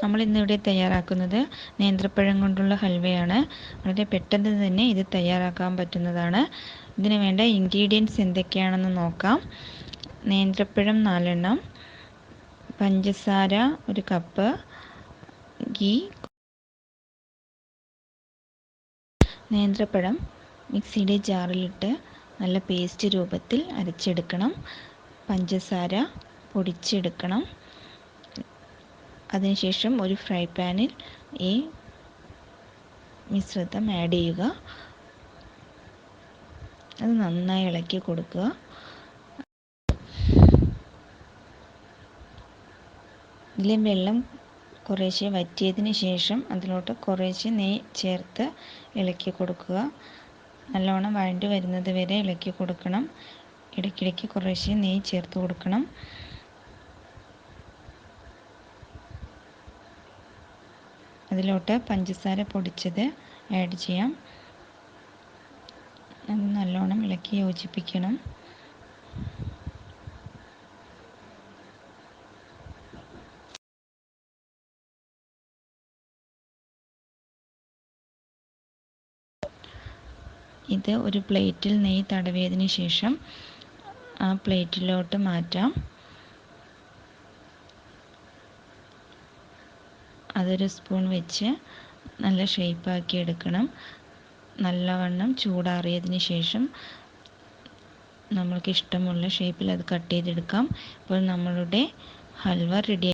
നമ്മൾ ഇന്നിവിടെ തയ്യാറാക്കുന്നത് നേന്ത്രപ്പഴം കൊണ്ടുള്ള ഹൽവയാണ്. വളരെ പെട്ടെന്ന് തന്നെ ഇത് തയ്യാറാക്കാൻ പറ്റുന്നതാണ്. ഇതിന് വേണ്ട ഇൻഗ്രീഡിയൻസ് എന്തൊക്കെയാണെന്ന് നോക്കാം. നേന്ത്രപ്പഴം 4 എണ്ണം, പഞ്ചസാര 1 കപ്പ്, ഗീ. നേന്ത്രപ്പഴം മിക്സിയുടെ ജാറിലിട്ട് നല്ല പേസ്റ്റ് രൂപത്തിൽ അരച്ചെടുക്കണം. പഞ്ചസാര പൊടിച്ചെടുക്കണം. അതിനുശേഷം ഒരു ഫ്രൈ പാനിൽ ഈ മിശ്രിതം ആഡ് ചെയ്യുക. അത് നന്നായി ഇളക്കി കൊടുക്കുക. ഇതിലെ വെള്ളം കുറേശ്ശെ വറ്റിയതിന് ശേഷം അതിലോട്ട് കുറേശ്ശെ നെയ്യ് ചേർത്ത് ഇളക്കി കൊടുക്കുക. നല്ലോണം വഴണ്ടി വരുന്നത് വരെ ഇളക്കി കൊടുക്കണം. ഇടയ്ക്കിടയ്ക്ക് കുറേശ്ശെ നെയ്യ് ചേർത്ത് കൊടുക്കണം. അതിലോട്ട് പഞ്ചസാര പൊടിച്ചത് ആഡ് ചെയ്യാം. അത് നല്ലോണം ഇളക്കി യോജിപ്പിക്കണം. ഇത് ഒരു പ്ലേറ്റിൽ നെയ്യ് തടവിയതിന് ശേഷം ആ പ്ലേറ്റിലോട്ട് മാറ്റാം. അതൊരു സ്പൂൺ വെച്ച് നല്ല ഷേപ്പാക്കി എടുക്കണം. നല്ലവണ്ണം ചൂടാറിയതിന് ശേഷം നമ്മൾക്ക് ഇഷ്ടമുള്ള ഷേപ്പിൽ അത് കട്ട് ചെയ്തെടുക്കാം. ഇപ്പോൾ നമ്മളുടെ ഹൽവ റെഡി.